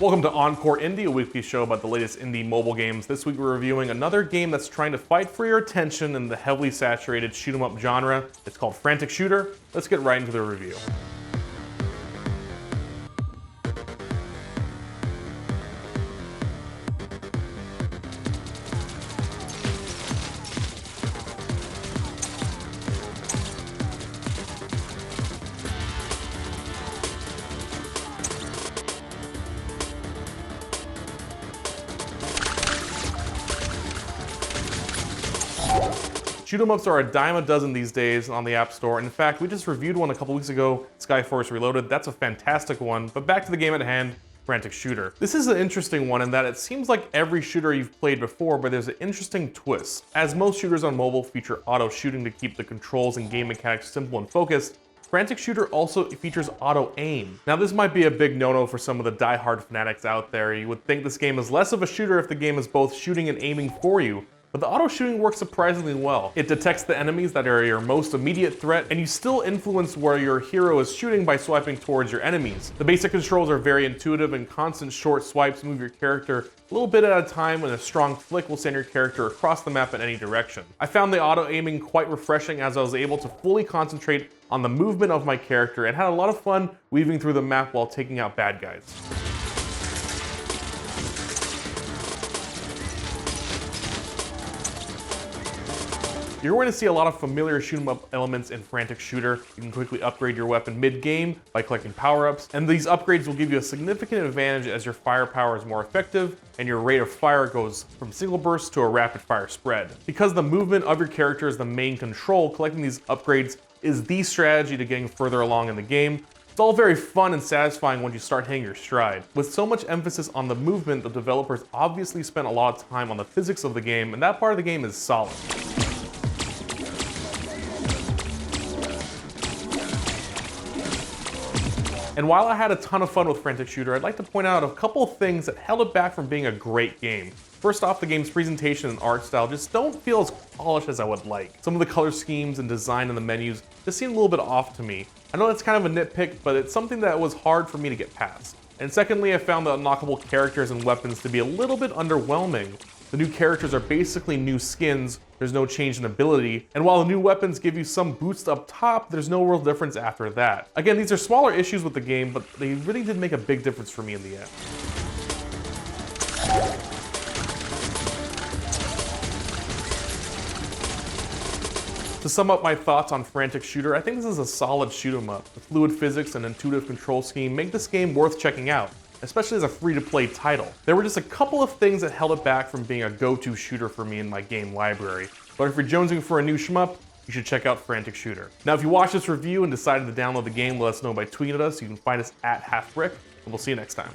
Welcome to OnCore Indie, a weekly show about the latest indie mobile games. This week we're reviewing another game that's trying to fight for your attention in the heavily saturated shoot-'em-up genre. It's called Frantic Shooter. Let's get right into the review. Shoot-'em-ups are a dime a dozen these days on the App Store. In fact, we just reviewed one a couple weeks ago, Skyforce Reloaded. That's a fantastic one. But back to the game at hand, Frantic Shooter. This is an interesting one in that it seems like every shooter you've played before, but there's an interesting twist. As most shooters on mobile feature auto shooting to keep the controls and game mechanics simple and focused, Frantic Shooter also features auto aim. Now this might be a big no-no for some of the die-hard fanatics out there. You would think this game is less of a shooter if the game is both shooting and aiming for you. But the auto shooting works surprisingly well. It detects the enemies that are your most immediate threat, and you still influence where your hero is shooting by swiping towards your enemies. The basic controls are very intuitive, and constant short swipes move your character a little bit at a time, and a strong flick will send your character across the map in any direction. I found the auto aiming quite refreshing as I was able to fully concentrate on the movement of my character and had a lot of fun weaving through the map while taking out bad guys. You're going to see a lot of familiar shoot-'em-up elements in Frantic Shooter. You can quickly upgrade your weapon mid-game by collecting power-ups, and these upgrades will give you a significant advantage as your firepower is more effective and your rate of fire goes from single burst to a rapid fire spread. Because the movement of your character is the main control, collecting these upgrades is the strategy to getting further along in the game. It's all very fun and satisfying when you start hitting your stride. With so much emphasis on the movement, the developers obviously spent a lot of time on the physics of the game, and that part of the game is solid. And while I had a ton of fun with Frantic Shooter, I'd like to point out a couple of things that held it back from being a great game. First off, the game's presentation and art style just don't feel as polished as I would like. Some of the color schemes and design in the menus just seem a little bit off to me. I know that's kind of a nitpick, but it's something that was hard for me to get past. And secondly, I found the unlockable characters and weapons to be a little bit underwhelming. The new characters are basically new skins, there's no change in ability, and while the new weapons give you some boost up top, there's no real difference after that. Again, these are smaller issues with the game, but they really did make a big difference for me in the end. To sum up my thoughts on Frantic Shooter, I think this is a solid shoot-'em-up. The fluid physics and intuitive control scheme make this game worth checking out, especially as a free-to-play title. There were just a couple of things that held it back from being a go-to shooter for me in my game library. But if you're jonesing for a new shmup, you should check out Frantic Shooter. Now, if you watched this review and decided to download the game, let us know by tweeting at us. You can find us at Halfbrick, and we'll see you next time.